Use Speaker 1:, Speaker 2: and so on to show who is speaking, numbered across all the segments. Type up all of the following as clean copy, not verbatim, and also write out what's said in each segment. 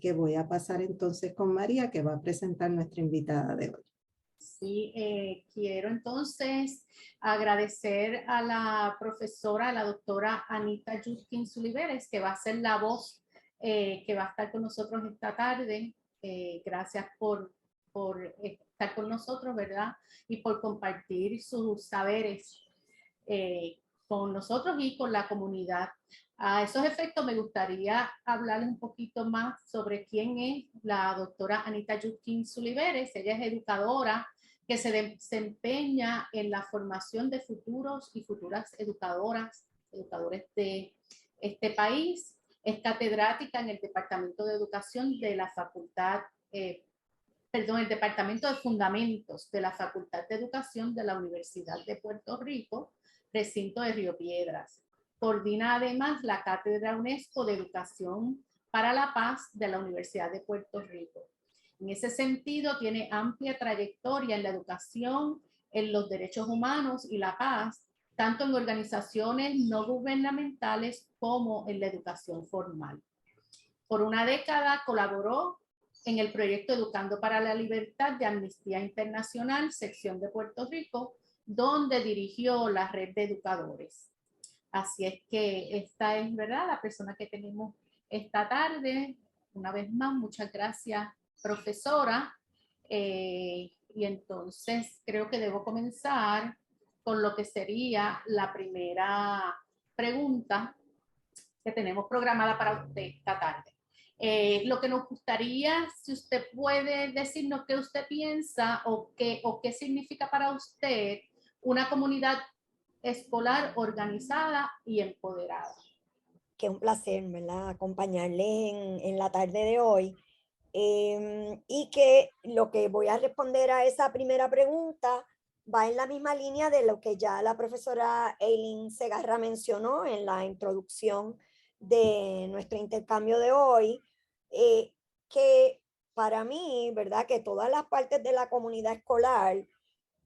Speaker 1: que voy a pasar entonces con María, que va a presentar nuestra invitada de hoy.
Speaker 2: Sí, quiero entonces agradecer a la profesora, la doctora Anita Judkins Oliveres, que va a ser la voz que va a estar con nosotros esta tarde. Gracias por estar con nosotros, ¿verdad? Y por compartir sus saberes con nosotros y con la comunidad. A esos efectos me gustaría hablar un poquito más sobre quién es la doctora Anita Judkins Oliveres. Ella es educadora que se desempeña en la formación de futuros y futuras educadores de este país. Es catedrática en el Departamento de Educación de la Facultad, el Departamento de Fundamentos de la Facultad de Educación de la Universidad de Puerto Rico, recinto de Río Piedras. Coordina además la Cátedra UNESCO de Educación para la Paz de la Universidad de Puerto Rico. En ese sentido, tiene amplia trayectoria en la educación, en los derechos humanos y la paz, tanto en organizaciones no gubernamentales como en la educación formal. Por una década colaboró en el proyecto Educando para la Libertad de Amnistía Internacional, sección de Puerto Rico, donde dirigió la red de educadores. Así es que esta es, ¿verdad?, la persona que tenemos esta tarde. Una vez más, muchas gracias, profesora. Y entonces creo que debo comenzar con lo que sería la primera pregunta que tenemos programada para usted esta tarde. Lo que nos gustaría, si usted puede decirnos qué usted piensa o qué significa para usted una comunidad escolar organizada y empoderada.
Speaker 3: Que es un placer, ¿verdad?, acompañarles en la tarde de hoy. Y que lo que voy a responder a esa primera pregunta va en la misma línea de lo que ya la profesora Eileen Segarra mencionó en la introducción de nuestro intercambio de hoy, que para mí, ¿verdad?, que todas las partes de la comunidad escolar,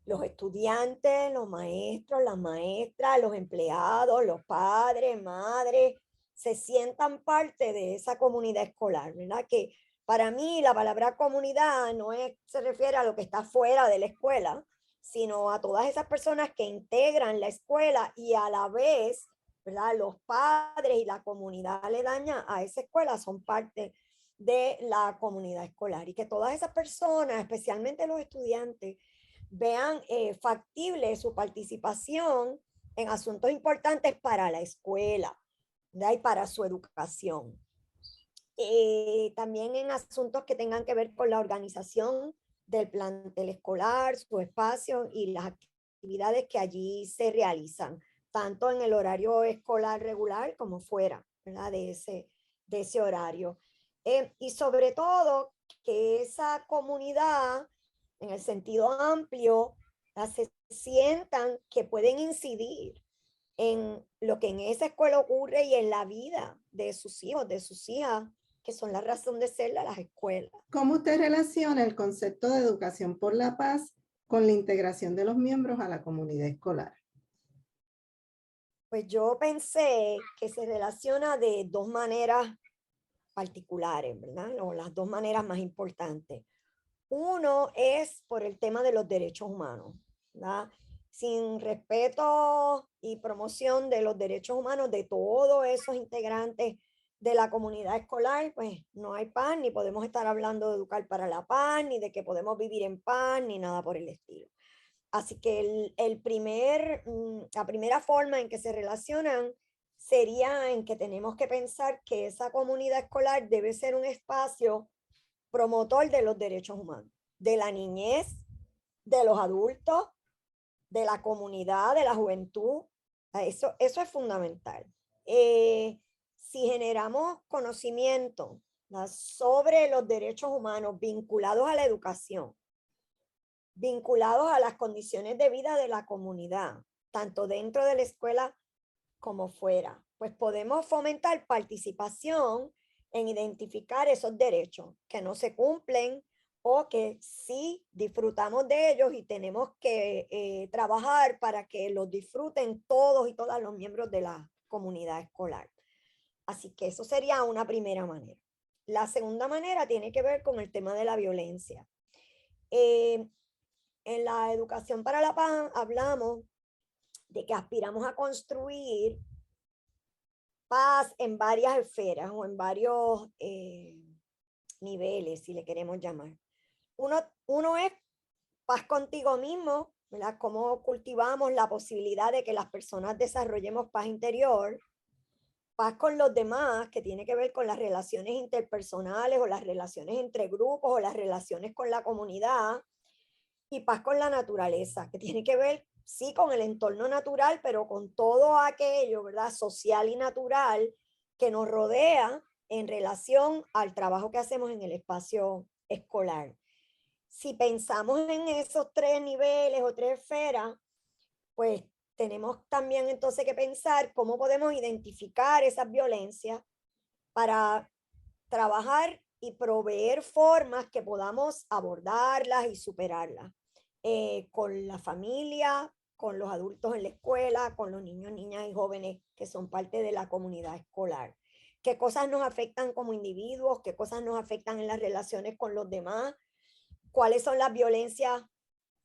Speaker 3: los estudiantes, los maestros, las maestras, los empleados, los padres, madres, se sientan parte de esa comunidad escolar, ¿verdad? Que para mí la palabra comunidad no se refiere a lo que está fuera de la escuela, sino a todas esas personas que integran la escuela y a la vez, ¿verdad?, los padres y la comunidad aledaña a esa escuela son parte de la comunidad escolar y que todas esas personas, especialmente los estudiantes, vean factible su participación en asuntos importantes para la escuela, ¿verdad?, y para su educación. También en asuntos que tengan que ver con la organización del plantel escolar, su espacio y las actividades que allí se realizan, tanto en el horario escolar regular como fuera, ¿verdad?, de ese horario. Y sobre todo, que esa comunidad, en el sentido amplio, se sientan que pueden incidir en lo que en esa escuela ocurre y en la vida de sus hijos, de sus hijas, que son la razón de ser de las escuelas.
Speaker 1: ¿Cómo usted relaciona el concepto de educación por la paz con la integración de los miembros a la comunidad escolar?
Speaker 3: Pues yo pensé que se relaciona de dos maneras particulares, ¿verdad? O las dos maneras más importantes. Uno es por el tema de los derechos humanos, ¿verdad? Sin respeto y promoción de los derechos humanos de todos esos integrantes de la comunidad escolar, pues no hay paz, ni podemos estar hablando de educar para la paz, ni de que podemos vivir en paz, ni nada por el estilo. Así que la primera forma en que se relacionan sería en que tenemos que pensar que esa comunidad escolar debe ser un espacio promotor de los derechos humanos, de la niñez, de los adultos, de la comunidad, de la juventud. Eso es fundamental. Si generamos conocimiento, ¿no?, sobre los derechos humanos vinculados a la educación, vinculados a las condiciones de vida de la comunidad, tanto dentro de la escuela como fuera, pues podemos fomentar participación en identificar esos derechos que no se cumplen o que sí disfrutamos de ellos y tenemos que trabajar para que los disfruten todos y todas los miembros de la comunidad escolar. Así que eso sería una primera manera. La segunda manera tiene que ver con el tema de la violencia. En la educación para la paz hablamos de que aspiramos a construir paz en varias esferas o en varios niveles, si le queremos llamar. Uno es paz contigo mismo, ¿verdad? Cómo cultivamos la posibilidad de que las personas desarrollemos paz interior. Paz con los demás, que tiene que ver con las relaciones interpersonales o las relaciones entre grupos o las relaciones con la comunidad. Y paz con la naturaleza, que tiene que ver, sí, con el entorno natural, pero con todo aquello, ¿verdad? Social y natural que nos rodea en relación al trabajo que hacemos en el espacio escolar. Si pensamos en esos tres niveles o tres esferas, pues tenemos también entonces que pensar cómo podemos identificar esas violencias para trabajar y proveer formas que podamos abordarlas y superarlas con la familia, con los adultos en la escuela, con los niños, niñas y jóvenes que son parte de la comunidad escolar. ¿Qué cosas nos afectan como individuos? ¿Qué cosas nos afectan en las relaciones con los demás? ¿Cuáles son las violencias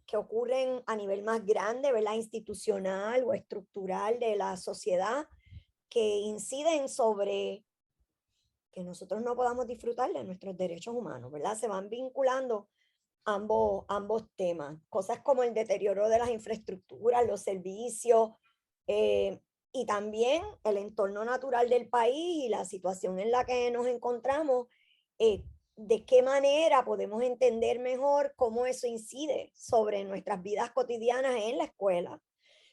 Speaker 3: que ocurren a nivel más grande, ¿verdad? Institucional o estructural de la sociedad, que inciden sobre que nosotros no podamos disfrutar de nuestros derechos humanos, ¿verdad? Se van vinculando ambos temas, cosas como el deterioro de las infraestructuras, los servicios, y también el entorno natural del país y la situación en la que nos encontramos, de qué manera podemos entender mejor cómo eso incide sobre nuestras vidas cotidianas en la escuela,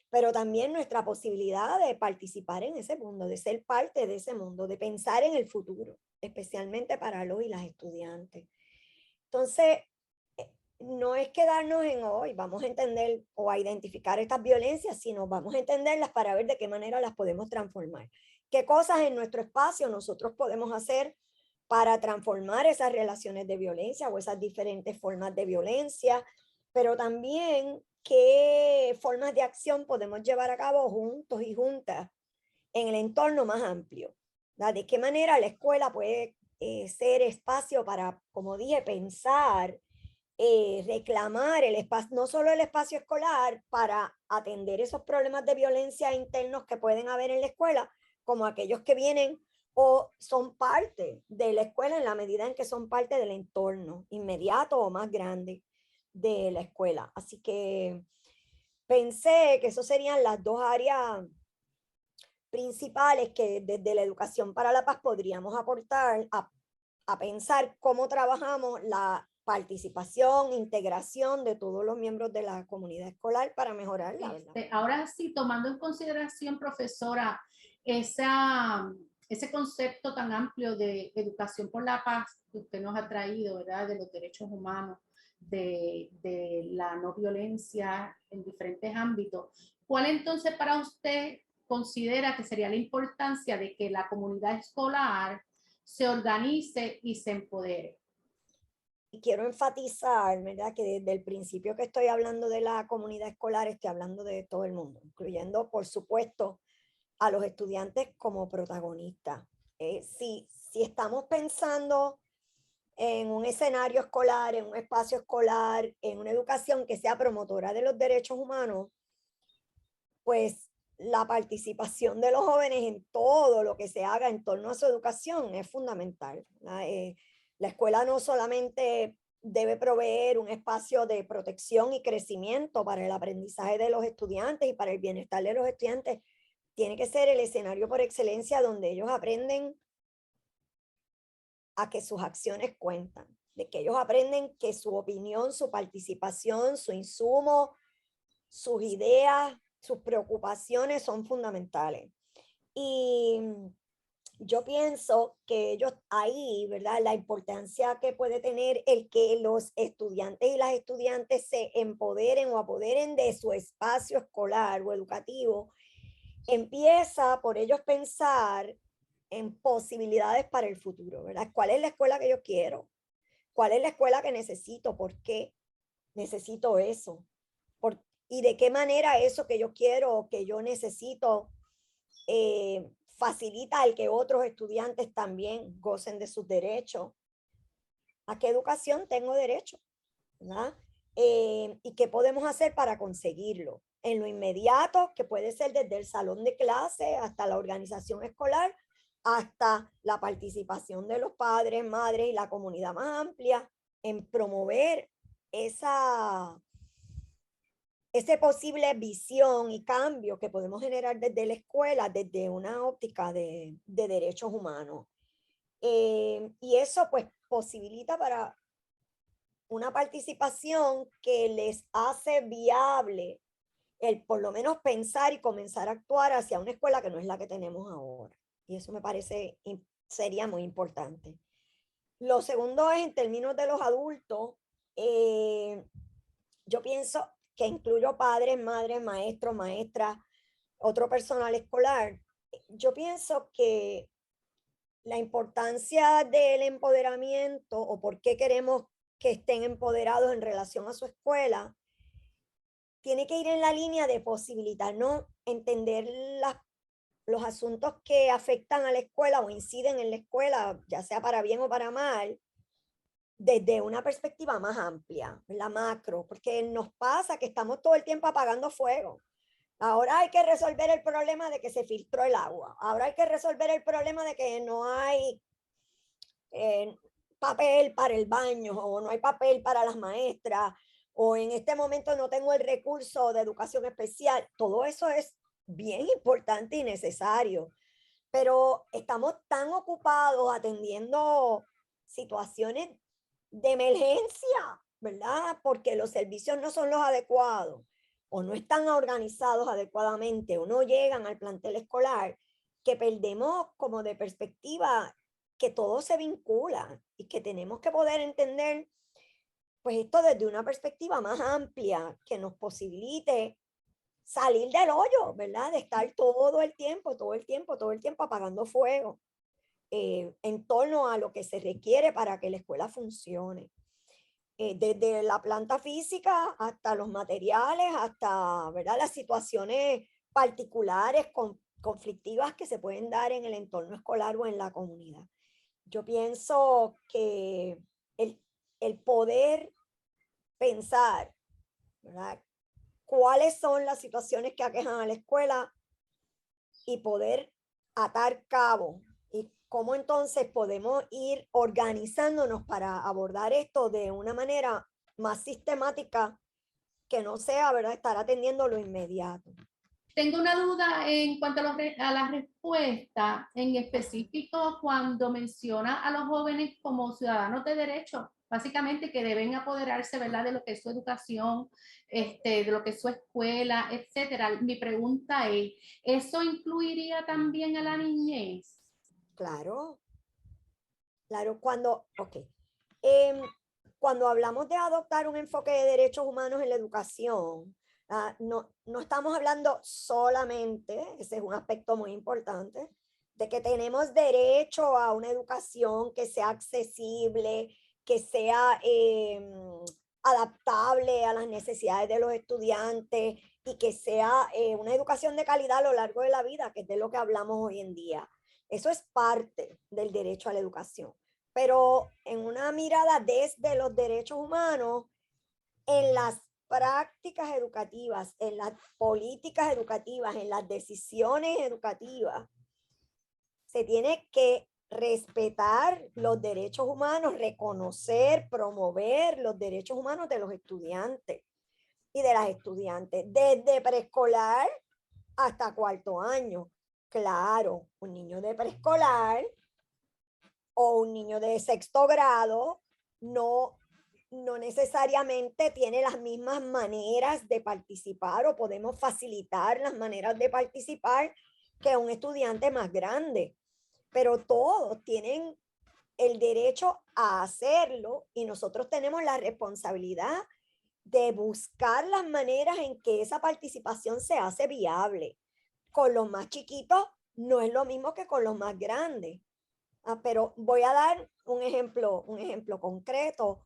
Speaker 3: pero también nuestra posibilidad de participar en ese mundo, de ser parte de ese mundo, de pensar en el futuro, especialmente para los y las estudiantes. Entonces, no es quedarnos en hoy, vamos a entender o a identificar estas violencias, sino vamos a entenderlas para ver de qué manera las podemos transformar. ¿Qué cosas en nuestro espacio nosotros podemos hacer para transformar esas relaciones de violencia o esas diferentes formas de violencia? Pero también qué formas de acción podemos llevar a cabo juntos y juntas en el entorno más amplio. ¿Verdad? De qué manera la escuela puede ser espacio para, como dije, pensar, reclamar el espacio, no solo el espacio escolar para atender esos problemas de violencia internos que pueden haber en la escuela, como aquellos que vienen o son parte de la escuela en la medida en que son parte del entorno inmediato o más grande de la escuela. Así que pensé que eso serían las dos áreas principales que desde la educación para la paz podríamos aportar a pensar cómo trabajamos la participación, integración de todos los miembros de la comunidad escolar para mejorarla.
Speaker 2: Ahora sí, tomando en consideración, profesora, ese concepto tan amplio de educación por la paz que usted nos ha traído, ¿verdad? De los derechos humanos, de la no violencia en diferentes ámbitos. ¿Cuál entonces para usted considera que sería la importancia de que la comunidad escolar se organice y se empodere?
Speaker 3: Y quiero enfatizar, ¿verdad? Que desde el principio que estoy hablando de la comunidad escolar, estoy hablando de todo el mundo, incluyendo, por supuesto, a los estudiantes como protagonistas. Si estamos pensando en un escenario escolar, en un espacio escolar, en una educación que sea promotora de los derechos humanos, pues la participación de los jóvenes en todo lo que se haga en torno a su educación es fundamental. La escuela no solamente debe proveer un espacio de protección y crecimiento para el aprendizaje de los estudiantes y para el bienestar de los estudiantes, tiene que ser el escenario por excelencia donde ellos aprenden a que sus acciones cuentan, de que ellos aprenden que su opinión, su participación, su insumo, sus ideas, sus preocupaciones son fundamentales. Y yo pienso que ellos ahí, ¿verdad? La importancia que puede tener el que los estudiantes y las estudiantes se empoderen o apoderen de su espacio escolar o educativo, empieza por ellos pensar en posibilidades para el futuro, ¿verdad? ¿Cuál es la escuela que yo quiero? ¿Cuál es la escuela que necesito? ¿Por qué necesito eso? ¿Y de qué manera eso que yo quiero o que yo necesito facilita el que otros estudiantes también gocen de sus derechos. ¿A qué educación tengo derecho? ¿Verdad? ¿Y qué podemos hacer para conseguirlo? En lo inmediato, que puede ser desde el salón de clase hasta la organización escolar, hasta la participación de los padres, madres y la comunidad más amplia en promover esa posible visión y cambio que podemos generar desde la escuela, desde una óptica de derechos humanos. Y eso pues posibilita para una participación que les hace viable el por lo menos pensar y comenzar a actuar hacia una escuela que no es la que tenemos ahora. Y eso me parece, sería muy importante. Lo segundo es en términos de los adultos, yo pienso que incluyo padres, madres, maestros, maestras, otro personal escolar. Yo pienso que la importancia del empoderamiento o por qué queremos que estén empoderados en relación a su escuela tiene que ir en la línea de posibilitarnos entender los asuntos que afectan a la escuela o inciden en la escuela, ya sea para bien o para mal, desde una perspectiva más amplia, la macro, porque nos pasa que estamos todo el tiempo apagando fuego. Ahora hay que resolver el problema de que se filtró el agua. Ahora hay que resolver el problema de que no hay papel para el baño o no hay papel para las maestras o en este momento no tengo el recurso de educación especial. Todo eso es bien importante y necesario, pero estamos tan ocupados atendiendo situaciones de emergencia, ¿verdad? Porque los servicios no son los adecuados o no están organizados adecuadamente o no llegan al plantel escolar, que perdemos como de perspectiva que todo se vincula y que tenemos que poder entender pues esto desde una perspectiva más amplia que nos posibilite salir del hoyo, ¿verdad? De estar todo el tiempo apagando fuego en torno a lo que se requiere para que la escuela funcione. Desde la planta física hasta los materiales, hasta, ¿verdad? Las situaciones particulares, conflictivas que se pueden dar en el entorno escolar o en la comunidad. Yo pienso que el poder pensar, ¿verdad? Cuáles son las situaciones que aquejan a la escuela y poder atar cabo y cómo entonces podemos ir organizándonos para abordar esto de una manera más sistemática que no sea, ¿verdad?, estar atendiendo lo inmediato.
Speaker 2: Tengo una duda en cuanto a la respuesta, en específico cuando menciona a los jóvenes como ciudadanos de derecho, básicamente que deben apoderarse, ¿verdad?, de lo que es su educación, de lo que es su escuela, etcétera. Mi pregunta es, ¿eso incluiría también a la niñez?
Speaker 3: Claro, claro, cuando hablamos de adoptar un enfoque de derechos humanos en la educación, no estamos hablando solamente, ese es un aspecto muy importante, de que tenemos derecho a una educación que sea accesible, que sea adaptable a las necesidades de los estudiantes y que sea una educación de calidad a lo largo de la vida, que es de lo que hablamos hoy en día. Eso es parte del derecho a la educación, pero en una mirada desde los derechos humanos, en las prácticas educativas, en las políticas educativas, en las decisiones educativas, se tiene que respetar los derechos humanos, reconocer, promover los derechos humanos de los estudiantes y de las estudiantes, desde preescolar hasta cuarto año. Claro, un niño de preescolar o un niño de sexto grado no necesariamente tiene las mismas maneras de participar o podemos facilitar las maneras de participar que un estudiante más grande, pero todos tienen el derecho a hacerlo y nosotros tenemos la responsabilidad de buscar las maneras en que esa participación se hace viable. Con los más chiquitos no es lo mismo que con los más grandes. Pero voy a dar un ejemplo concreto.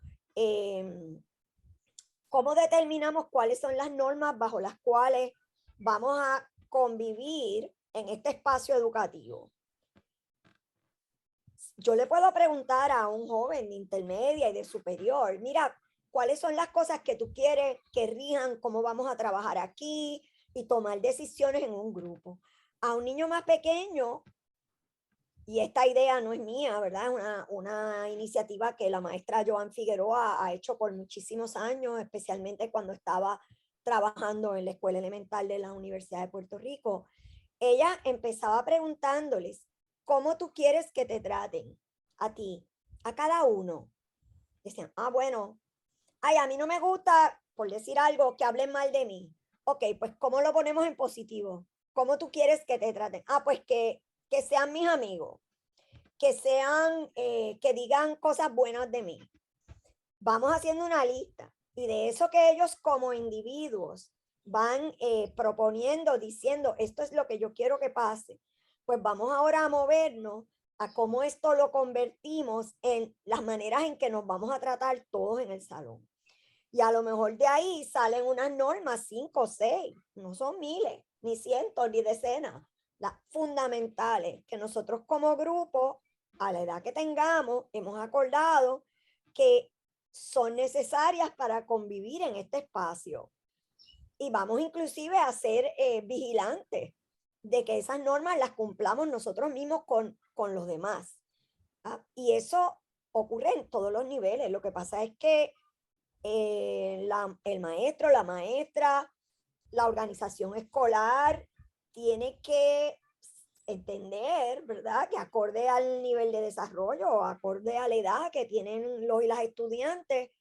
Speaker 3: ¿Cómo determinamos cuáles son las normas bajo las cuales vamos a convivir en este espacio educativo. Yo le puedo preguntar a un joven de intermedia y de superior, mira, ¿cuáles son las cosas que tú quieres que rijan cómo vamos a trabajar aquí y tomar decisiones en un grupo? A un niño más pequeño, y esta idea no es mía, ¿verdad? Es una iniciativa que la maestra Joan Figueroa ha hecho por muchísimos años, especialmente cuando estaba trabajando en la escuela elemental de la Universidad de Puerto Rico. Ella empezaba preguntándoles, ¿cómo tú quieres que te traten? A ti, a cada uno. Decían, bueno, ay, a mí no me gusta, por decir algo, que hablen mal de mí. Ok, pues ¿cómo lo ponemos en positivo? ¿Cómo tú quieres que te traten? Pues que sean mis amigos, que sean, que digan cosas buenas de mí. Vamos haciendo una lista y de eso que ellos como individuos van proponiendo, diciendo, esto es lo que yo quiero que pase, pues vamos ahora a movernos a cómo esto lo convertimos en las maneras en que nos vamos a tratar todos en el salón. Y a lo mejor de ahí salen unas normas, 5 o 6, no son miles, ni cientos, ni decenas, las fundamentales que nosotros como grupo, a la edad que tengamos, hemos acordado que son necesarias para convivir en este espacio. Y vamos inclusive a ser vigilantes de que esas normas las cumplamos nosotros mismos con los demás. Y eso ocurre en todos los niveles. Lo que pasa es que el maestro, la maestra, la organización escolar tiene que entender, ¿verdad? Que acorde al nivel de desarrollo, acorde a la edad que tienen los y las estudiantes,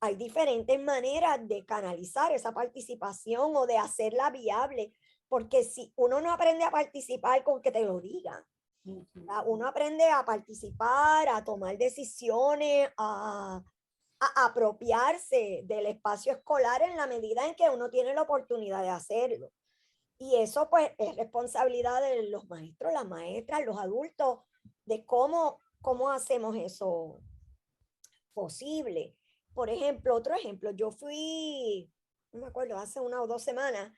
Speaker 3: hay diferentes maneras de canalizar esa participación o de hacerla viable, porque si uno no aprende a participar con que te lo digan, uno aprende a participar, a tomar decisiones, a apropiarse del espacio escolar en la medida en que uno tiene la oportunidad de hacerlo. Y eso pues es responsabilidad de los maestros, las maestras, los adultos, de cómo hacemos eso posible. Por ejemplo, otro ejemplo, yo fui, no me acuerdo, hace 1 o 2 semanas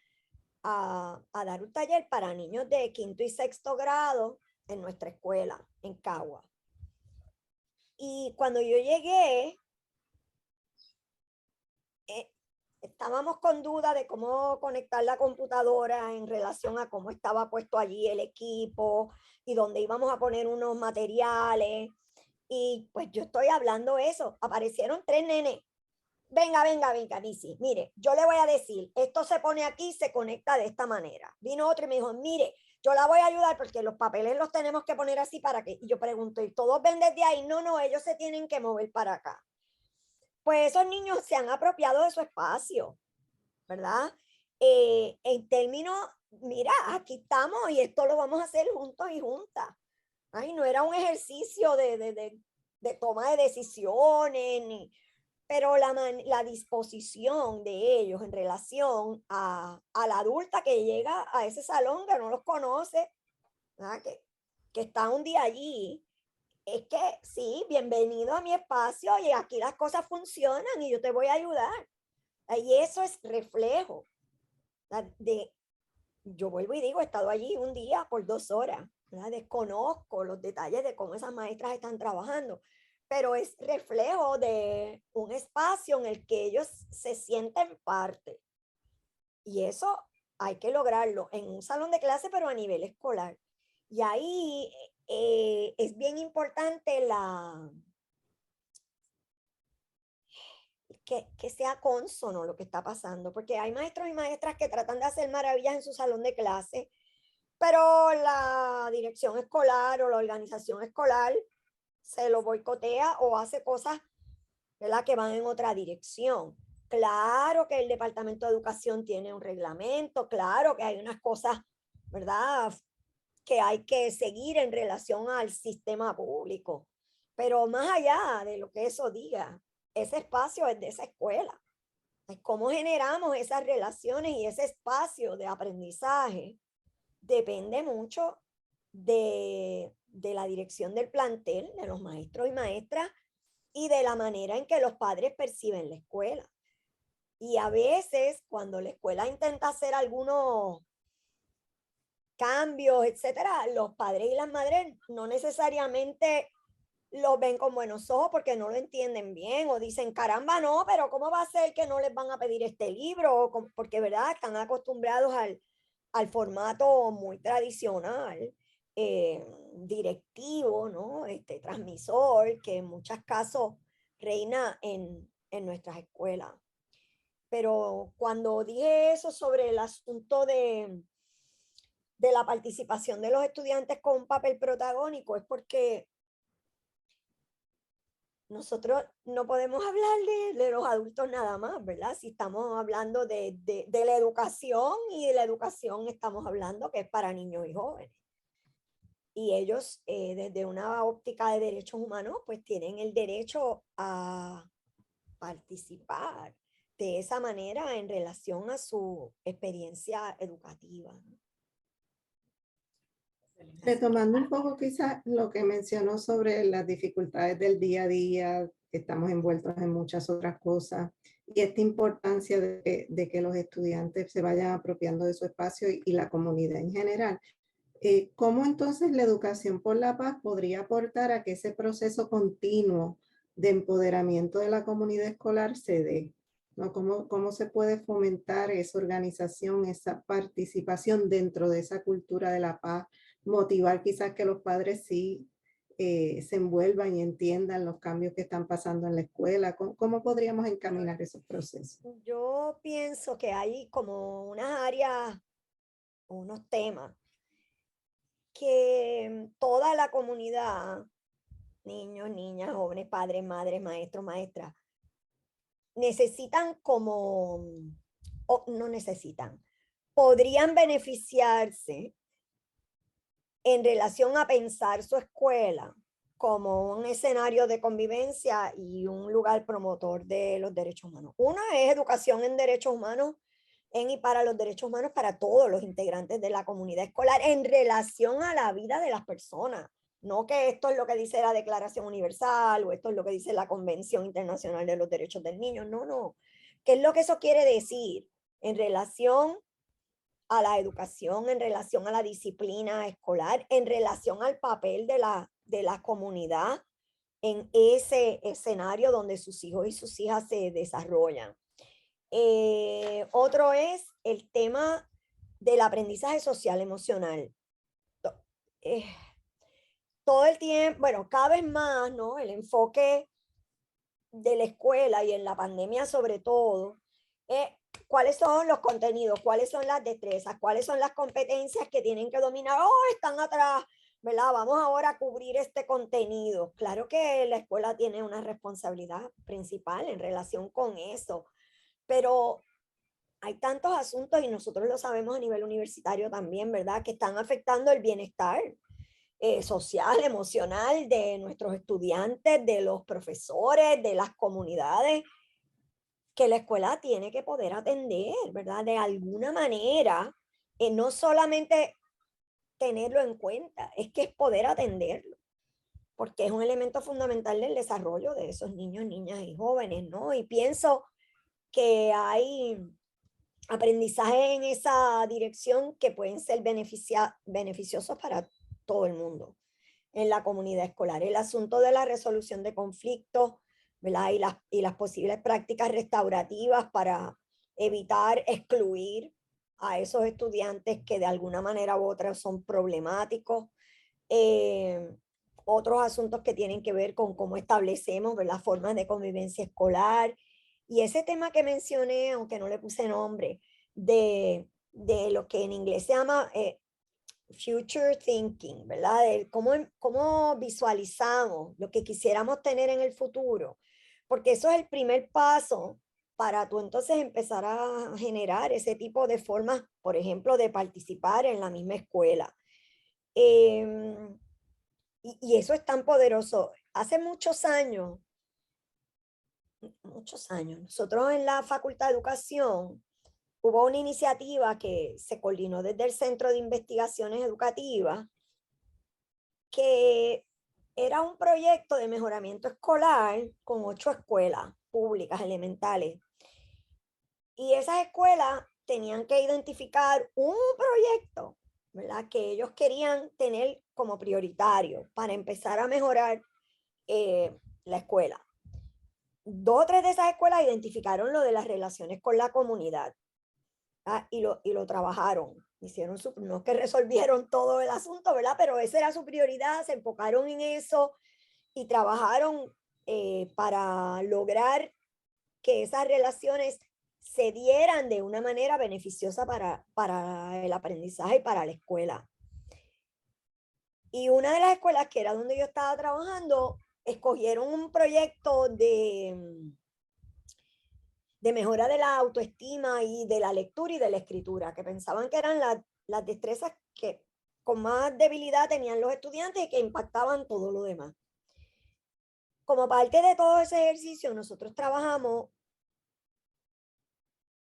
Speaker 3: a dar un taller para niños de 5º y 6º grado en nuestra escuela, en Cagua. Y cuando yo llegué, estábamos con duda de cómo conectar la computadora en relación a cómo estaba puesto allí el equipo y dónde íbamos a poner unos materiales. Y pues yo estoy hablando eso. Aparecieron 3 nenes. Venga, Missy, mire, yo le voy a decir, esto se pone aquí, se conecta de esta manera. Vino otro y me dijo, mire, yo la voy a ayudar porque los papeles los tenemos que poner así para que, y yo pregunto, ¿y todos ven desde ahí? No, ellos se tienen que mover para acá. Pues esos niños se han apropiado de su espacio, ¿verdad? En términos, mira, aquí estamos y esto lo vamos a hacer juntos y juntas. Ay, no era un ejercicio de toma de decisiones, pero la disposición de ellos en relación a la adulta que llega a ese salón que no los conoce, que está un día allí, es que sí, bienvenido a mi espacio y aquí las cosas funcionan y yo te voy a ayudar. Y eso es reflejo yo vuelvo y digo, he estado allí un día por 2 horas, ¿verdad? Desconozco los detalles de cómo esas maestras están trabajando, pero es reflejo de un espacio en el que ellos se sienten parte. Y eso hay que lograrlo en un salón de clase, pero a nivel escolar. Y ahí es bien importante que sea cónsono lo que está pasando, porque hay maestros y maestras que tratan de hacer maravillas en su salón de clase, pero la dirección escolar o la organización escolar se lo boicotea o hace cosas, ¿verdad?, que van en otra dirección. Claro que el Departamento de Educación tiene un reglamento, claro que hay unas cosas, ¿verdad?, que hay que seguir en relación al sistema público, pero más allá de lo que eso diga, ese espacio es de esa escuela. ¿Cómo generamos esas relaciones y ese espacio de aprendizaje? Depende mucho de la dirección del plantel, de los maestros y maestras y de la manera en que los padres perciben la escuela. Y a veces cuando la escuela intenta hacer algunos cambios, etcétera, los padres y las madres no necesariamente lo ven con buenos ojos porque no lo entienden bien o dicen, caramba, no, pero ¿cómo va a ser que no les van a pedir este libro? Porque, ¿verdad? Están acostumbrados al formato muy tradicional, directivo, ¿no? Transmisor, que en muchos casos reina en nuestras escuelas. Pero cuando dije eso sobre el asunto de la participación de los estudiantes con un papel protagónico, es porque nosotros no podemos hablar de los adultos nada más, ¿verdad? Si estamos hablando de la educación, y de la educación estamos hablando que es para niños y jóvenes. Y ellos, desde una óptica de derechos humanos, pues tienen el derecho a participar de esa manera en relación a su experiencia educativa, ¿no?
Speaker 1: Retomando un poco quizás lo que mencionó sobre las dificultades del día a día, que estamos envueltos en muchas otras cosas, y esta importancia de que los estudiantes se vayan apropiando de su espacio y la comunidad en general. ¿Cómo entonces la educación por la paz podría aportar a que ese proceso continuo de empoderamiento de la comunidad escolar se dé? ¿No? ¿Cómo se puede fomentar esa organización, esa participación dentro de esa cultura de la paz? Motivar quizás que los padres sí se envuelvan y entiendan los cambios que están pasando en la escuela. ¿Cómo podríamos encaminar esos procesos?
Speaker 3: Yo pienso que hay como unas áreas, unos temas que toda la comunidad, niños, niñas, jóvenes, padres, madres, maestros, maestras, necesitan como, o no necesitan, podrían beneficiarse en relación a pensar su escuela como un escenario de convivencia y un lugar promotor de los derechos humanos. Una es educación en derechos humanos, en y para los derechos humanos para todos los integrantes de la comunidad escolar en relación a la vida de las personas. No que esto es lo que dice la Declaración Universal o esto es lo que dice la Convención Internacional de los Derechos del Niño. No, no. ¿Qué es lo que eso quiere decir en relación a la educación, en relación a la disciplina escolar, en relación al papel de la comunidad en ese escenario donde sus hijos y sus hijas se desarrollan? Otro es el tema del aprendizaje social emocional. Eh, todo el tiempo, bueno, cada vez más, ¿no? El enfoque de la escuela y en la pandemia sobre todo, cuáles son los contenidos, cuáles son las destrezas, cuáles son las competencias que tienen que dominar. Oh, están atrás, ¿verdad? Vamos ahora a cubrir este contenido. Claro que la escuela tiene una responsabilidad principal en relación con eso, pero hay tantos asuntos y nosotros lo sabemos a nivel universitario también, ¿verdad? Que están afectando el bienestar social, emocional de nuestros estudiantes, de los profesores, de las comunidades, que la escuela tiene que poder atender, ¿verdad? De alguna manera, no solamente tenerlo en cuenta, es que es poder atenderlo, porque es un elemento fundamental del desarrollo de esos niños, niñas y jóvenes, ¿no? Y pienso que hay aprendizaje en esa dirección que pueden ser beneficiosos para todo el mundo en la comunidad escolar. El asunto de la resolución de conflictos, ¿verdad? Y las posibles prácticas restaurativas para evitar excluir a esos estudiantes que de alguna manera u otra son problemáticos. Otros asuntos que tienen que ver con cómo establecemos, ¿verdad?, formas de convivencia escolar. Y ese tema que mencioné, aunque no le puse nombre, de lo que en inglés se llama future thinking, ¿verdad? De cómo visualizamos lo que quisiéramos tener en el futuro, porque eso es el primer paso para tú entonces empezar a generar ese tipo de formas, por ejemplo, de participar en la misma escuela. Y eso es tan poderoso. Hace muchos años, nosotros en la Facultad de Educación hubo una iniciativa que se coordinó desde el Centro de Investigaciones Educativas, que era un proyecto de mejoramiento escolar con 8 escuelas públicas elementales. Y esas escuelas tenían que identificar un proyecto ¿verdad? Que ellos querían tener como prioritario para empezar a mejorar la escuela. 2 o 3 de esas escuelas identificaron lo de las relaciones con la comunidad, y lo trabajaron. Hicieron no es que resolvieron todo el asunto, ¿verdad? Pero esa era su prioridad, se enfocaron en eso y trabajaron para lograr que esas relaciones se dieran de una manera beneficiosa para el aprendizaje y para la escuela. Y una de las escuelas, que era donde yo estaba trabajando, escogieron un proyecto de mejora de la autoestima y de la lectura y de la escritura, que pensaban que eran las destrezas que con más debilidad tenían los estudiantes y que impactaban todo lo demás. Como parte de todo ese ejercicio, nosotros trabajamos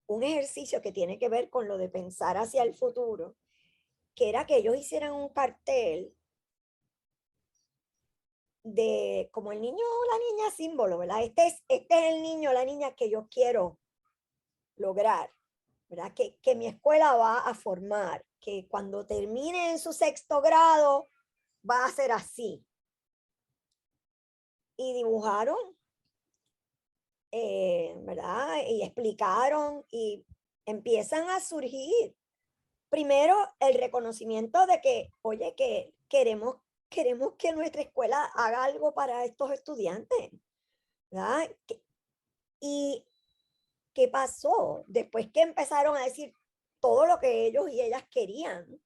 Speaker 3: un ejercicio que tiene que ver con lo de pensar hacia el futuro, que era que ellos hicieran un cartel de como el niño o la niña símbolo, ¿verdad? Este es el niño o la niña que yo quiero lograr, ¿verdad? Que mi escuela va a formar, que cuando termine en su 6º grado va a ser así. Y dibujaron, ¿verdad? Y explicaron y empiezan a surgir. Primero, el reconocimiento de que, oye, que queremos que nuestra escuela haga algo para estos estudiantes, ¿verdad? Y ¿qué pasó? Después que empezaron a decir todo lo que ellos y ellas querían,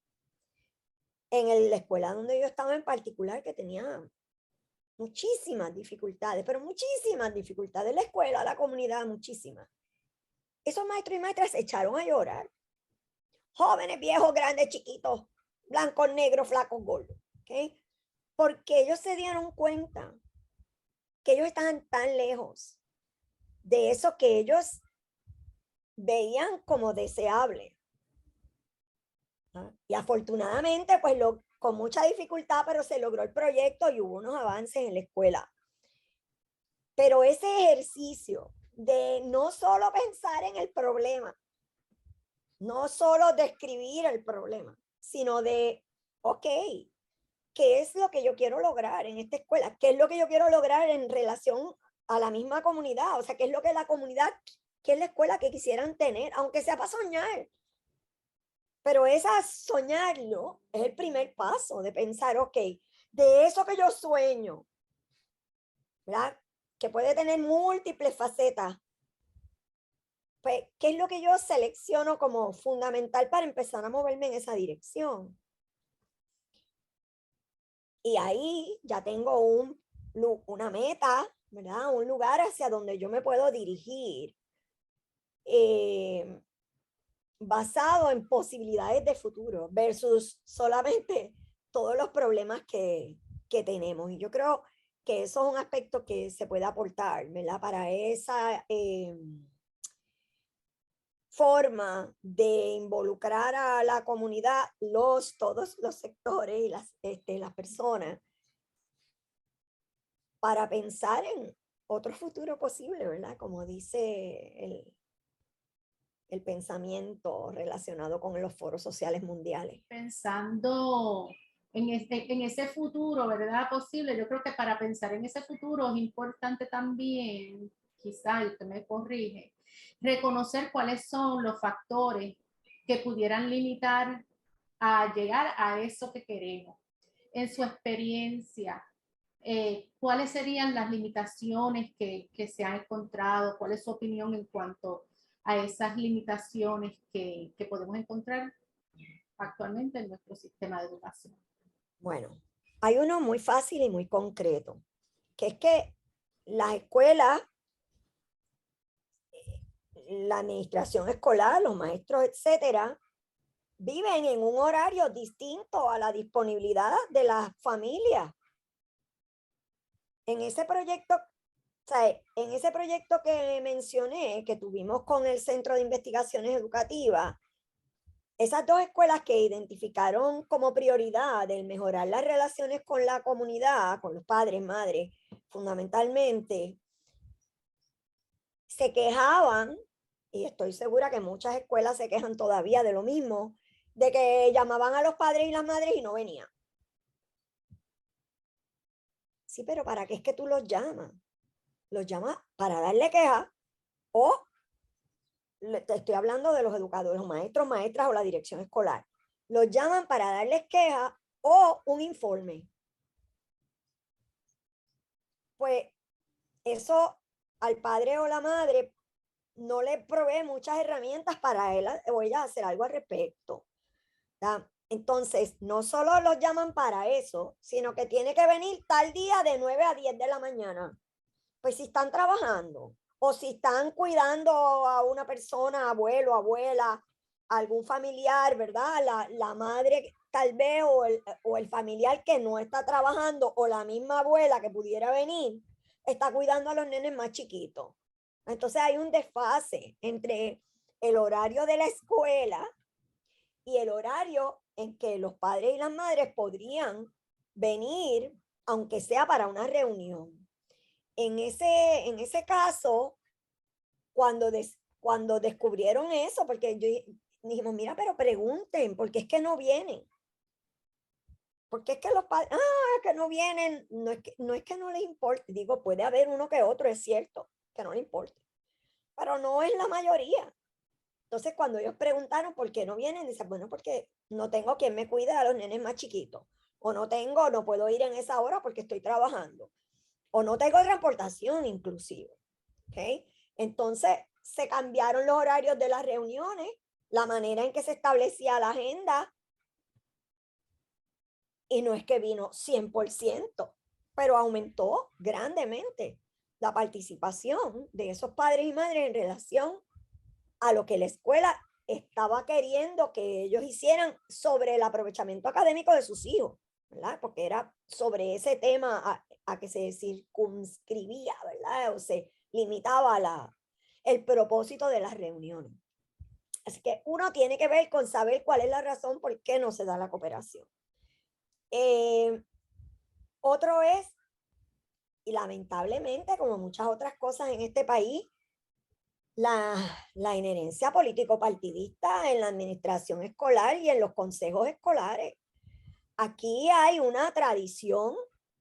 Speaker 3: en la escuela donde yo estaba en particular, que tenía muchísimas dificultades, pero muchísimas dificultades, la escuela, la comunidad, muchísimas. Esos maestros y maestras se echaron a llorar. Jóvenes, viejos, grandes, chiquitos, blancos, negros, flacos, gordos, ¿ok? Porque ellos se dieron cuenta que ellos estaban tan lejos de eso que ellos veían como deseable. ¿Ah? Y afortunadamente, pues con mucha dificultad, pero se logró el proyecto y hubo unos avances en la escuela. Pero ese ejercicio de no solo pensar en el problema, no solo describir el problema, sino de, ok, ¿qué es lo que yo quiero lograr en esta escuela? ¿Qué es lo que yo quiero lograr en relación a la misma comunidad? O sea, ¿qué es lo que la comunidad, qué es la escuela que quisieran tener, aunque sea para soñar? Pero esa soñarlo es el primer paso de pensar, ok, de eso que yo sueño, ¿verdad? Que puede tener múltiples facetas, pues, ¿qué es lo que yo selecciono como fundamental para empezar a moverme en esa dirección? Y ahí ya tengo una meta, ¿verdad? Un lugar hacia donde yo me puedo dirigir, basado en posibilidades de futuro versus solamente todos los problemas que tenemos. Y yo creo que eso es un aspecto que se puede aportar, ¿verdad? Para esa forma de involucrar a la comunidad, todos los sectores y las personas, para pensar en otro futuro posible, ¿verdad? Como dice el pensamiento relacionado con los foros sociales mundiales.
Speaker 2: Pensando en ese futuro, ¿verdad? Posible, yo creo que para pensar en ese futuro es importante también, quizá, y usted me corrige, reconocer cuáles son los factores que pudieran limitar a llegar a eso que queremos. En su experiencia, ¿cuáles serían las limitaciones que se han encontrado? ¿Cuál es su opinión en cuanto a esas limitaciones que podemos encontrar actualmente en nuestro sistema de educación?
Speaker 3: Bueno, hay uno muy fácil y muy concreto, que es que las escuelas, la administración escolar, los maestros, etcétera, viven en un horario distinto a la disponibilidad de las familias. En ese proyecto, o sea, en ese proyecto que mencioné, que tuvimos con el Centro de Investigaciones Educativas, esas 2 escuelas que identificaron como prioridad el mejorar las relaciones con la comunidad, con los padres, madres, fundamentalmente, se quejaban, y estoy segura que muchas escuelas se quejan todavía de lo mismo, de que llamaban a los padres y las madres y no venían. Sí, pero ¿para qué es que tú los llamas? Los llamas para darle queja o te estoy hablando de los educadores, los maestros, maestras o la dirección escolar. Los llaman para darles queja o un informe. Pues eso al padre o la madre no le provee muchas herramientas para él o ella hacer algo al respecto. ¿Tá? Entonces, no solo los llaman para eso, sino que tiene que venir tal día de 9 a 10 de la mañana. Pues si están trabajando o si están cuidando a una persona, abuelo, abuela, algún familiar, ¿verdad? La madre tal vez o el familiar que no está trabajando o la misma abuela que pudiera venir, está cuidando a los nenes más chiquitos. Entonces hay un desfase entre el horario de la escuela y el horario en que los padres y las madres podrían venir, aunque sea para una reunión. En ese caso, cuando descubrieron eso, porque dijimos, mira, pero pregunten, ¿por qué es que no vienen? ¿Por qué es que los padres, que no vienen? No es que no les importe, digo, puede haber uno que otro, es cierto, que no le importe, pero no es la mayoría. Entonces, cuando ellos preguntaron por qué no vienen, dicen, bueno, porque no tengo quien me cuide a los nenes más chiquitos, o no puedo ir en esa hora porque estoy trabajando, o no tengo transportación inclusive. ¿Okay? Entonces, se cambiaron los horarios de las reuniones, la manera en que se establecía la agenda, y no es que vino 100%, pero aumentó grandemente la participación de esos padres y madres en relación a lo que la escuela estaba queriendo que ellos hicieran sobre el aprovechamiento académico de sus hijos, ¿verdad? Porque era sobre ese tema a que se circunscribía, ¿verdad? O se limitaba el propósito de las reuniones. Así que uno tiene que ver con saber cuál es la razón por qué no se da la cooperación. Otro es, y lamentablemente, como muchas otras cosas en este país, la inherencia político-partidista en la administración escolar y en los consejos escolares. Aquí hay una tradición,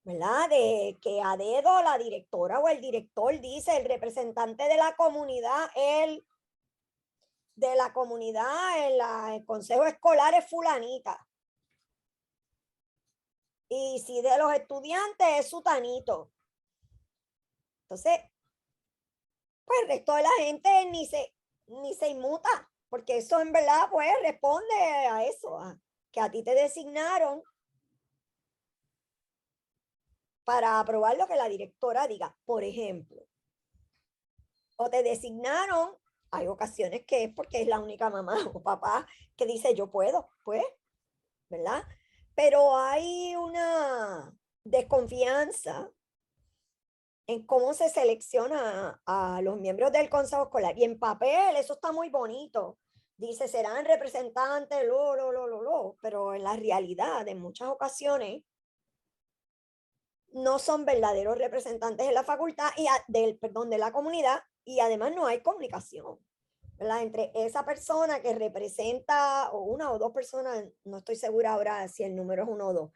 Speaker 3: ¿verdad? De que a dedo la directora o el director dice, el representante de la comunidad, el el consejo escolar es fulanita. Y si de los estudiantes es sutanito. Entonces, pues el resto de la gente ni se inmuta, porque eso en verdad pues responde a eso, que a ti te designaron para aprobar lo que la directora diga, por ejemplo. O te designaron, hay ocasiones que es porque es la única mamá o papá que dice yo puedo, pues, ¿verdad? Pero hay una desconfianza en cómo se selecciona a los miembros del consejo escolar. Y en papel eso está muy bonito. Dice, serán representantes, pero en la realidad, en muchas ocasiones, no son verdaderos representantes de la facultad y de la comunidad, y además no hay comunicación, ¿verdad? Entre esa persona que representa, o una o dos personas, no estoy segura ahora si el número es uno o dos,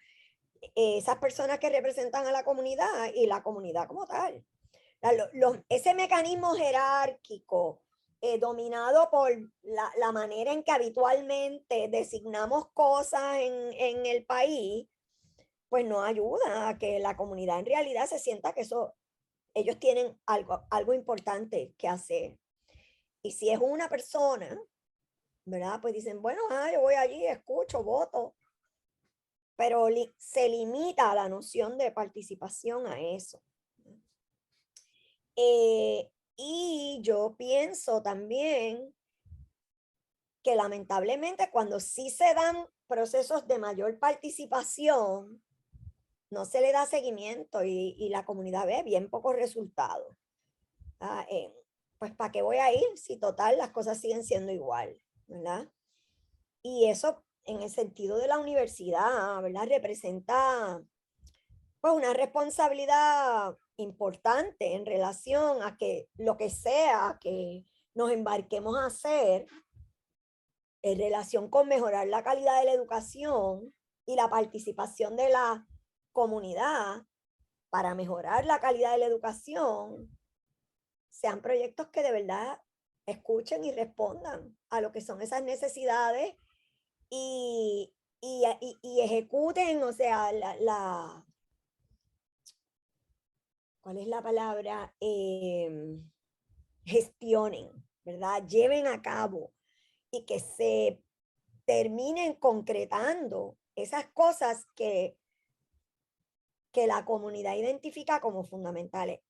Speaker 3: esas personas que representan a la comunidad y la comunidad como tal. Ese mecanismo jerárquico dominado por la manera en que habitualmente designamos cosas en el país, pues no ayuda a que la comunidad en realidad se sienta que ellos tienen algo importante que hacer. Y si es una persona, ¿verdad? Pues dicen, bueno, yo voy allí, escucho, voto, pero se limita a la noción de participación a eso. Y yo pienso también que lamentablemente cuando sí se dan procesos de mayor participación, no se le da seguimiento y la comunidad ve bien pocos resultados. Pues ¿para qué voy a ir si total las cosas siguen siendo igual, ¿verdad? Y eso en el sentido de la universidad, ¿verdad? Representa pues una responsabilidad importante en relación a que lo que sea que nos embarquemos a hacer, en relación con mejorar la calidad de la educación y la participación de la comunidad para mejorar la calidad de la educación, sean proyectos que de verdad escuchen y respondan a lo que son esas necesidades y ejecuten, o sea, ¿cuál es la palabra? Gestionen, ¿verdad? Lleven a cabo y que se terminen concretando esas cosas que la comunidad identifica como fundamentales.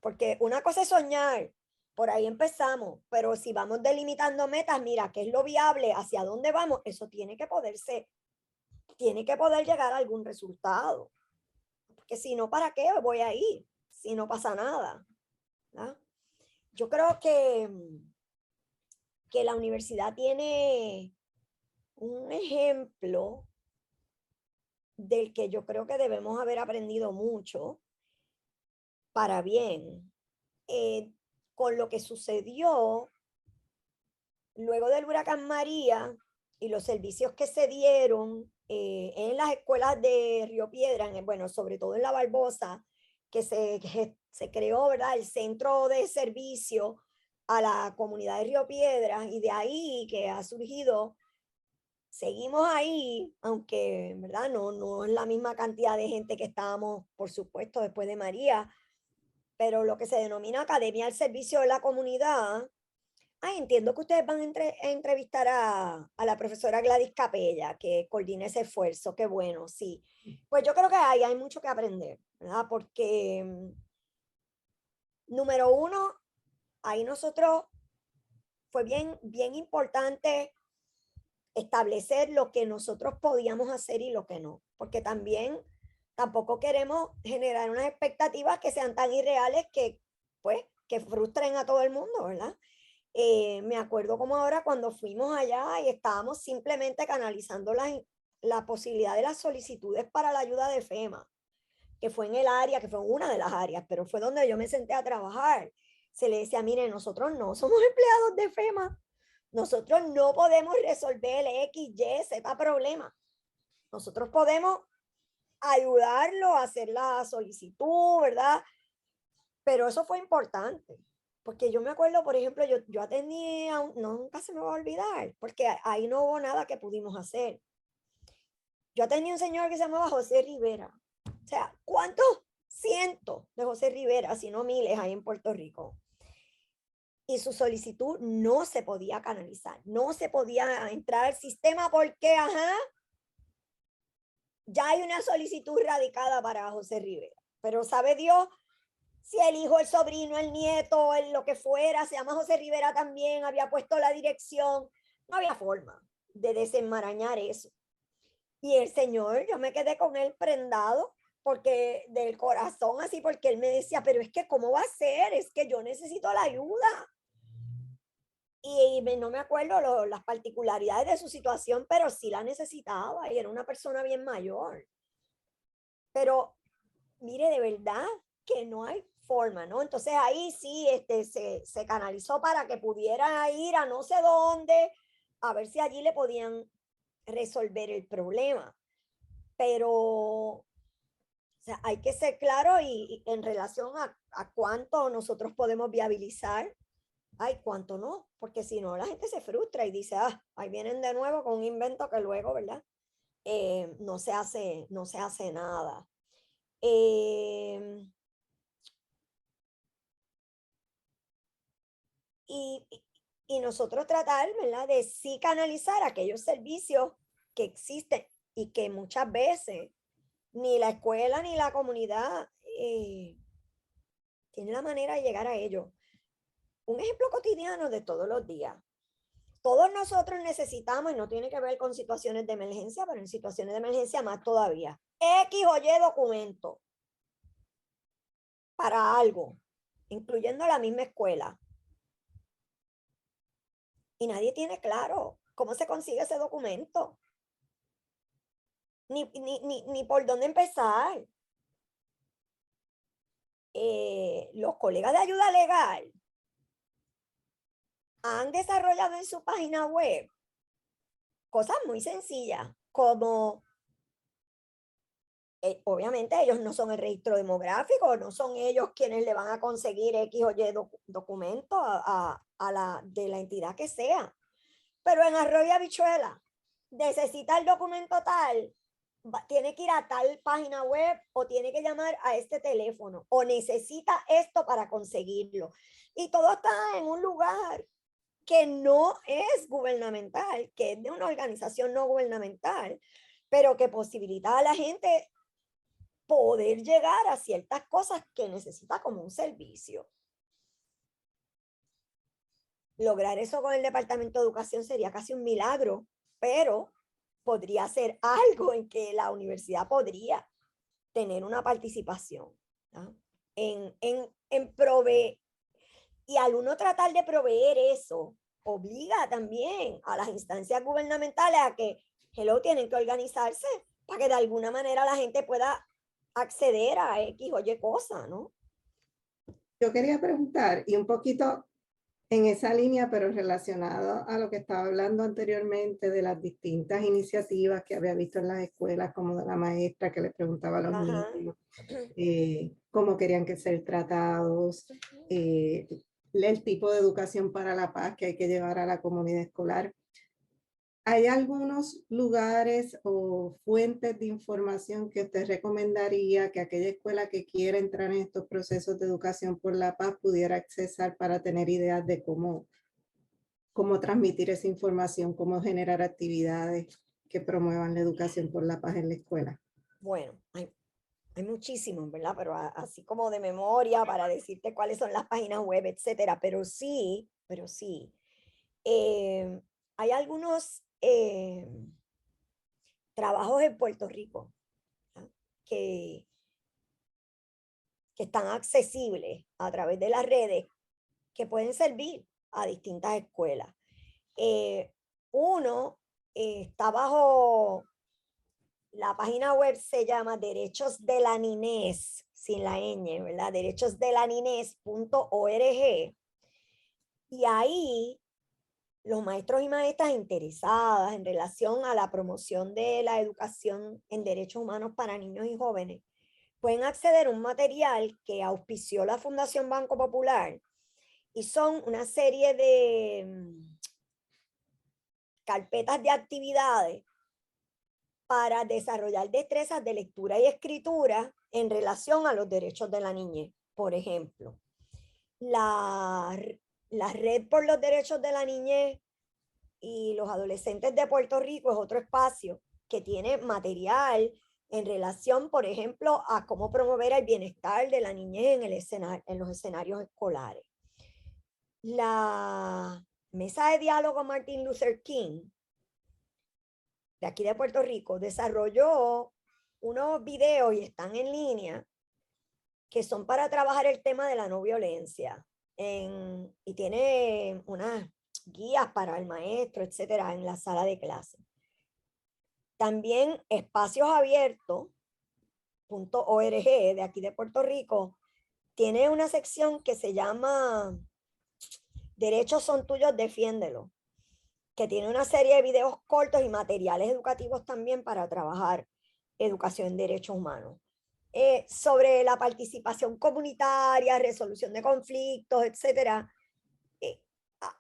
Speaker 3: Porque una cosa es soñar, por ahí empezamos, pero si vamos delimitando metas, mira, ¿qué es lo viable? ¿Hacia dónde vamos? Eso tiene que poder llegar a algún resultado. Porque si no, ¿para qué voy a ir? Si no pasa nada, ¿no? Yo creo que la universidad tiene un ejemplo del que yo creo que debemos haber aprendido mucho para bien, con lo que sucedió luego del huracán María y los servicios que se dieron en las escuelas de Río Piedra, bueno, sobre todo en la Barbosa, que se creó, ¿verdad?, el centro de servicio a la comunidad de Río Piedra, y de ahí que ha surgido, seguimos ahí, aunque, ¿verdad?, no es la misma cantidad de gente que estábamos, por supuesto, después de María, pero lo que se denomina Academia al Servicio de la Comunidad. Entiendo que ustedes van a entrevistar a la profesora Gladys Capella, que coordina ese esfuerzo. Qué bueno, sí. Pues yo creo que hay mucho que aprender, ¿verdad? Porque, número uno, ahí nosotros fue bien importante establecer lo que nosotros podíamos hacer y lo que no, porque tampoco queremos generar unas expectativas que sean tan irreales pues, que frustren a todo el mundo, ¿verdad? Me acuerdo como ahora cuando fuimos allá y estábamos simplemente canalizando la posibilidad de las solicitudes para la ayuda de FEMA, que fue en el área, que fue en una de las áreas, pero fue donde yo me senté a trabajar. Se le decía, mire, nosotros no somos empleados de FEMA, nosotros no podemos resolver el X, Y, Z problema. Nosotros podemos ayudarlo a hacer la solicitud, ¿verdad? Pero eso fue importante. Porque yo me acuerdo, por ejemplo, yo atendí nunca se me va a olvidar, porque ahí no hubo nada que pudimos hacer. Yo atendí a un señor que se llamaba José Rivera. O sea, ¿cuántos cientos de José Rivera, si no miles, hay en Puerto Rico? Y su solicitud no se podía canalizar, no se podía entrar al sistema porque, ya hay una solicitud radicada para José Rivera. Pero sabe Dios si el hijo, el sobrino, el nieto, lo que fuera, se llama José Rivera también, había puesto la dirección, no había forma de desenmarañar eso. Y el señor, yo me quedé con él prendado, porque del corazón así, porque él me decía, pero es que ¿cómo va a ser? Es que yo necesito la ayuda. Y no me acuerdo las particularidades de su situación, pero sí la necesitaba y era una persona bien mayor. Pero mire, de verdad que no hay forma, ¿no? Entonces ahí sí se canalizó para que pudiera ir a no sé dónde, a ver si allí le podían resolver el problema. Pero, o sea, hay que ser claro y en relación a cuánto nosotros podemos viabilizar, cuánto no, porque si no la gente se frustra y dice, ahí vienen de nuevo con un invento que luego, ¿verdad? No se hace nada. Y nosotros tratar, ¿verdad?, de sí canalizar aquellos servicios que existen y que muchas veces ni la escuela ni la comunidad tiene la manera de llegar a ellos. Un ejemplo cotidiano de todos los días. Todos nosotros necesitamos, y no tiene que ver con situaciones de emergencia, pero en situaciones de emergencia más todavía, X o Y documento para algo, incluyendo la misma escuela. Y nadie tiene claro cómo se consigue ese documento. Ni por dónde empezar. Los colegas de ayuda legal han desarrollado en su página web cosas muy sencillas, como obviamente ellos no son el registro demográfico, no son ellos quienes le van a conseguir X o Y documento de la entidad que sea. Pero en Arroyo y Habichuela, necesita el documento tal, tiene que ir a tal página web o tiene que llamar a este teléfono o necesita esto para conseguirlo. Y todo está en un lugar que no es gubernamental, que es de una organización no gubernamental, pero que posibilita a la gente poder llegar a ciertas cosas que necesita como un servicio. Lograr eso con el Departamento de Educación sería casi un milagro, pero podría ser algo en que la universidad podría tener una participación, ¿no? en proveer. Y al uno tratar de proveer eso, obliga también a las instancias gubernamentales a que, tienen que organizarse para que de alguna manera la gente pueda acceder a X o Y cosa, ¿no?
Speaker 1: Yo quería preguntar, y un poquito en esa línea, pero relacionado a lo que estaba hablando anteriormente de las distintas iniciativas que había visto en las escuelas, como de la maestra que le preguntaba a los niños cómo querían que ser tratados, el tipo de educación para la paz que hay que llevar a la comunidad escolar. ¿Hay algunos lugares o fuentes de información que usted recomendaría que aquella escuela que quiera entrar en estos procesos de educación por la paz pudiera accesar para tener ideas de cómo transmitir esa información, cómo generar actividades que promuevan la educación por la paz en la escuela?
Speaker 3: Bueno, hay muchísimos, ¿verdad? Pero así como de memoria para decirte cuáles son las páginas web, etcétera. Pero sí, hay algunos trabajos en Puerto Rico, ¿no? que están accesibles a través de las redes, que pueden servir a distintas escuelas. Uno está bajo, la página web se llama Derechos de la Niñez, sin la ñ, ¿verdad? derechosdelaninez.org. Y ahí los maestros y maestras interesadas en relación a la promoción de la educación en derechos humanos para niños y jóvenes pueden acceder a un material que auspició la Fundación Banco Popular y son una serie de carpetas de actividades para desarrollar destrezas de lectura y escritura en relación a los derechos de la niñez. Por ejemplo, la Red por los Derechos de la Niñez y los Adolescentes de Puerto Rico es otro espacio que tiene material en relación, por ejemplo, a cómo promover el bienestar de la niñez en los escenarios escolares. La Mesa de Diálogo Martin Luther King, de aquí de Puerto Rico, desarrolló unos videos y están en línea que son para trabajar el tema de la no violencia y tiene unas guías para el maestro, etcétera, en la sala de clase. También Espacios Abiertos.org de aquí de Puerto Rico tiene una sección que se llama Derechos son tuyos, defiéndelo, que tiene una serie de videos cortos y materiales educativos también para trabajar educación en derechos humanos. Sobre la participación comunitaria, resolución de conflictos, etcétera.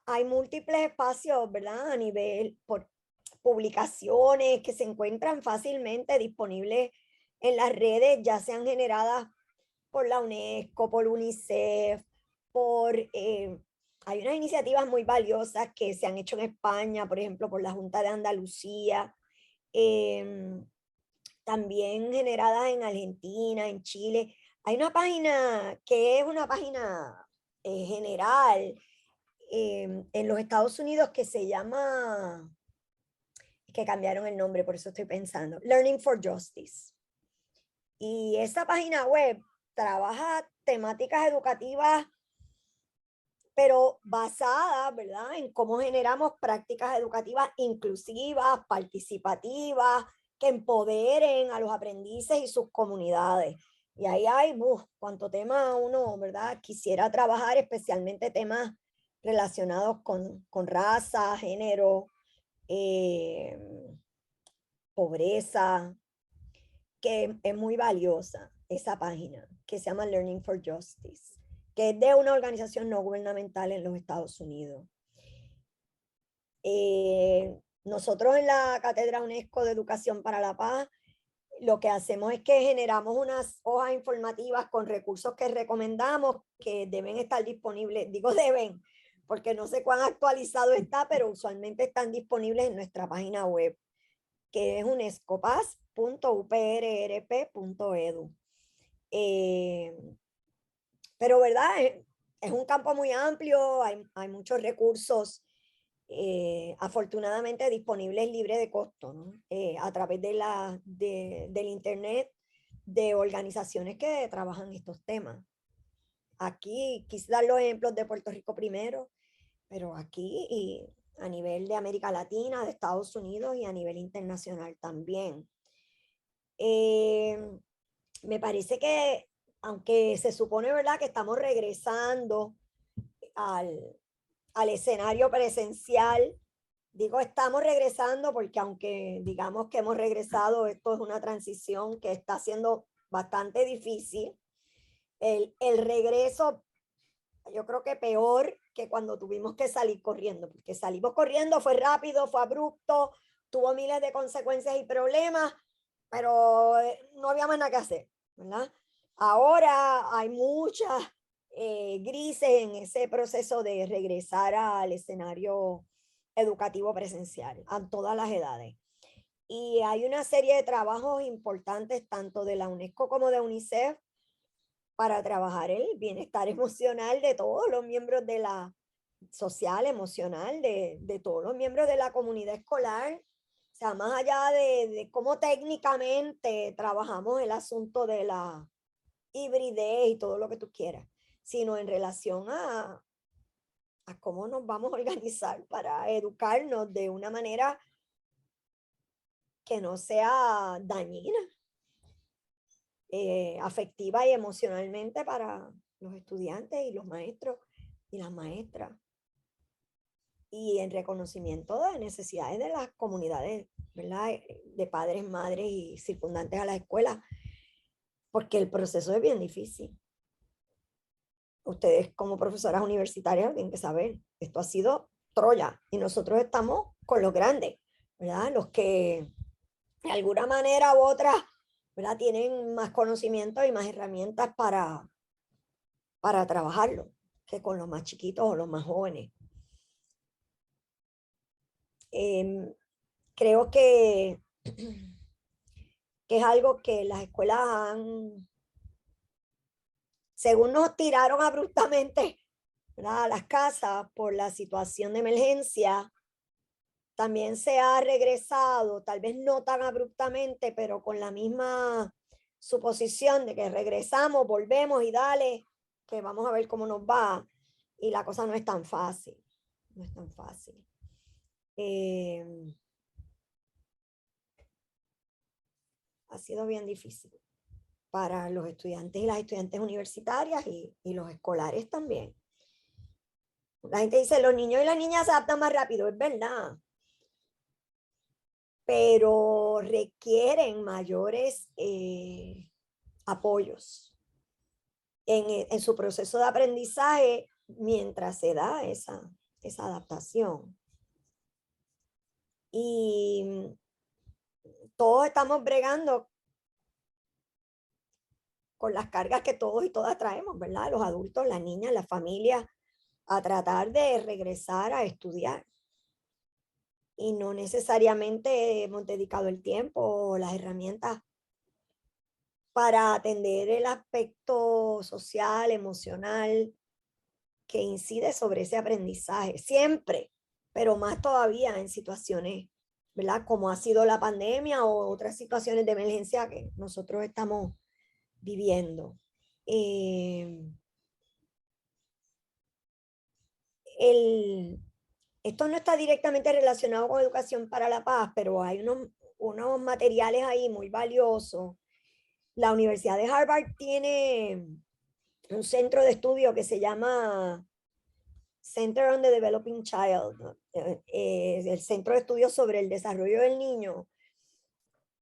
Speaker 3: Hay múltiples espacios, ¿verdad? A nivel por publicaciones que se encuentran fácilmente disponibles en las redes, ya sean generadas por la UNESCO, por UNICEF, hay unas iniciativas muy valiosas que se han hecho en España, por ejemplo, por la Junta de Andalucía, también generadas en Argentina, en Chile. Hay una página que es una página general en los Estados Unidos que se llama, que cambiaron el nombre, por eso estoy pensando, Learning for Justice. Y esa página web trabaja temáticas educativas, pero basadas, ¿verdad?, en cómo generamos prácticas educativas inclusivas, participativas, que empoderen a los aprendices y sus comunidades. Y ahí hay, cuánto tema uno, ¿verdad?, quisiera trabajar, especialmente temas relacionados con raza, género, pobreza, que es muy valiosa esa página, que se llama Learning for Justice, que es de una organización no gubernamental en los Estados Unidos. Nosotros en la Cátedra UNESCO de Educación para la Paz, lo que hacemos es que generamos unas hojas informativas con recursos que recomendamos que deben estar disponibles, digo deben, porque no sé cuán actualizado está, pero usualmente están disponibles en nuestra página web, que es unescopas.uprrp.edu. Pero verdad, es un campo muy amplio, hay muchos recursos afortunadamente disponibles libre de costo, ¿no? A través del internet de organizaciones que trabajan estos temas. Aquí quise dar los ejemplos de Puerto Rico primero, pero aquí y a nivel de América Latina, de Estados Unidos y a nivel internacional también. Me parece que, aunque se supone, ¿verdad?, que estamos regresando al escenario presencial, digo estamos regresando porque aunque digamos que hemos regresado, esto es una transición que está siendo bastante difícil. El regreso, yo creo que peor que cuando tuvimos que salir corriendo, porque salimos corriendo, fue rápido, fue abrupto, tuvo miles de consecuencias y problemas, pero no había más nada que hacer, ¿verdad? Ahora hay muchas grises en ese proceso de regresar al escenario educativo presencial a todas las edades. Y hay una serie de trabajos importantes, tanto de la UNESCO como de UNICEF, para trabajar el bienestar emocional de todos los miembros de la social, emocional, de todos los miembros de la comunidad escolar. O sea, más allá de cómo técnicamente trabajamos el asunto de la hibridez y todo lo que tú quieras, sino en relación a cómo nos vamos a organizar para educarnos de una manera que no sea dañina, afectiva y emocionalmente para los estudiantes y los maestros y las maestras. Y en reconocimiento de necesidades de las comunidades, ¿verdad?, de padres, madres y circundantes a la escuela, porque el proceso es bien difícil. Ustedes como profesoras universitarias tienen que saber, esto ha sido Troya y nosotros estamos con los grandes, ¿verdad? Los que de alguna manera u otra, ¿verdad?, tienen más conocimiento y más herramientas para trabajarlo que con los más chiquitos o los más jóvenes. Creo que es algo que las escuelas han, según nos tiraron abruptamente, ¿verdad?, a las casas por la situación de emergencia, también se ha regresado, tal vez no tan abruptamente, pero con la misma suposición de que regresamos, volvemos y dale, que vamos a ver cómo nos va. Y la cosa no es tan fácil, no es tan fácil. Ha sido bien difícil para los estudiantes y las estudiantes universitarias y los escolares también. La gente dice, los niños y las niñas se adaptan más rápido, es verdad, pero requieren mayores apoyos en su proceso de aprendizaje mientras se da esa adaptación. Y todos estamos bregando con las cargas que todos y todas traemos, ¿verdad? Los adultos, las niñas, las familias, a tratar de regresar a estudiar. Y no necesariamente hemos dedicado el tiempo o las herramientas para atender el aspecto social, emocional, que incide sobre ese aprendizaje, siempre, pero más todavía en situaciones, ¿verdad?, como ha sido la pandemia o otras situaciones de emergencia que nosotros estamos viviendo. Esto no está directamente relacionado con Educación para la Paz, pero hay unos materiales ahí muy valiosos. La Universidad de Harvard tiene un centro de estudio que se llama Center on the Developing Child, ¿no? El Centro de Estudios sobre el Desarrollo del Niño,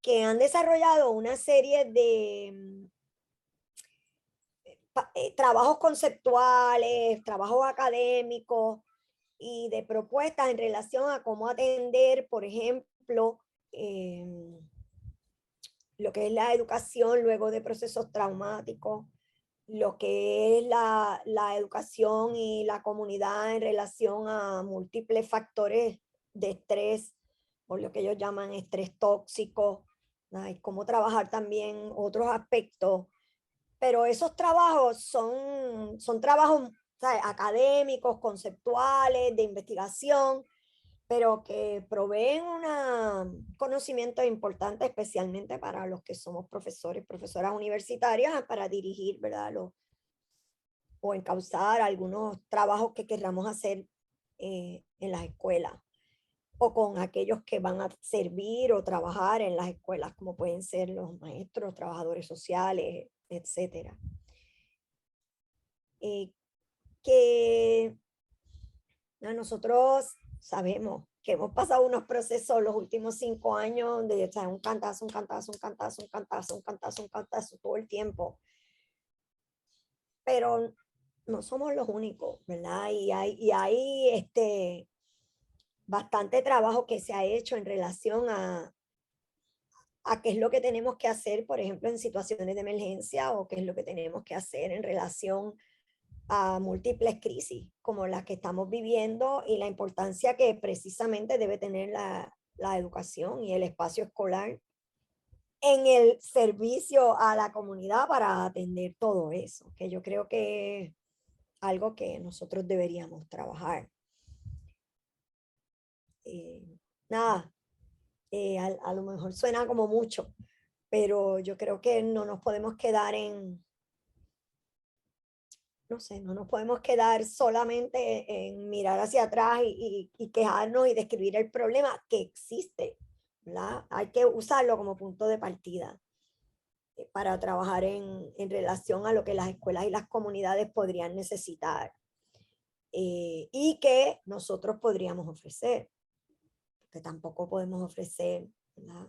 Speaker 3: que han desarrollado una serie de trabajos conceptuales, trabajos académicos y de propuestas en relación a cómo atender, por ejemplo, lo que es la educación luego de procesos traumáticos, lo que es la educación y la comunidad en relación a múltiples factores de estrés, o lo que ellos llaman estrés tóxico, ¿no? Y cómo trabajar también otros aspectos. Pero esos trabajos son trabajos, ¿sabes?, académicos, conceptuales, de investigación, pero que proveen un conocimiento importante, especialmente para los que somos profesores, profesoras universitarias, para dirigir, ¿verdad?, o encauzar algunos trabajos que querramos hacer en las escuelas, o con aquellos que van a servir o trabajar en las escuelas, como pueden ser los maestros, trabajadores sociales, etcétera. Que nosotros sabemos que hemos pasado unos procesos los últimos 5 años de, o sea, un cantazo, un cantazo, un cantazo, un cantazo, un cantazo, un cantazo todo el tiempo. Pero no somos los únicos, ¿verdad? Y hay bastante trabajo que se ha hecho en relación a qué es lo que tenemos que hacer, por ejemplo, en situaciones de emergencia, o qué es lo que tenemos que hacer en relación a múltiples crisis como las que estamos viviendo, y la importancia que precisamente debe tener la educación y el espacio escolar en el servicio a la comunidad para atender todo eso, que yo creo que es algo que nosotros deberíamos trabajar. Nada, a lo mejor suena como mucho, pero yo creo que no nos podemos quedar no sé, no nos podemos quedar solamente en mirar hacia atrás y quejarnos y describir el problema que existe, ¿verdad? Hay que usarlo como punto de partida para trabajar en relación a lo que las escuelas y las comunidades podrían necesitar, y que nosotros podríamos ofrecer, porque tampoco podemos ofrecer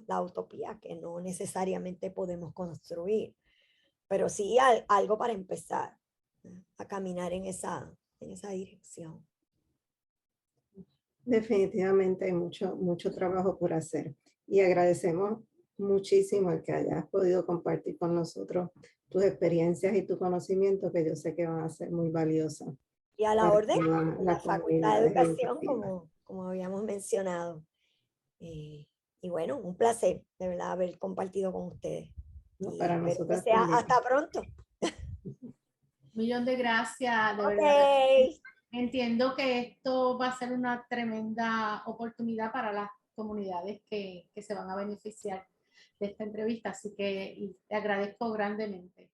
Speaker 3: la utopía que no necesariamente podemos construir, pero sí algo para empezar a caminar en esa dirección.
Speaker 1: Definitivamente hay mucho trabajo por hacer y agradecemos muchísimo el que hayas podido compartir con nosotros tus experiencias y tu conocimiento, que yo sé que van a ser muy valiosas
Speaker 3: Y a la
Speaker 1: para
Speaker 3: orden,
Speaker 1: las
Speaker 3: la Facultad de
Speaker 1: comunidades
Speaker 3: Educación,
Speaker 1: educativas.
Speaker 3: como habíamos mencionado. Y bueno, un placer, de verdad, haber compartido con ustedes.
Speaker 1: ¿No?
Speaker 3: Y
Speaker 1: Para
Speaker 3: espero que
Speaker 1: nosotras
Speaker 3: sea
Speaker 1: también.
Speaker 3: hasta pronto.
Speaker 2: Millón de gracias, de
Speaker 3: Ok.
Speaker 2: verdad. Entiendo que esto va a ser una tremenda oportunidad para las comunidades que se van a beneficiar de esta entrevista, así que te agradezco grandemente.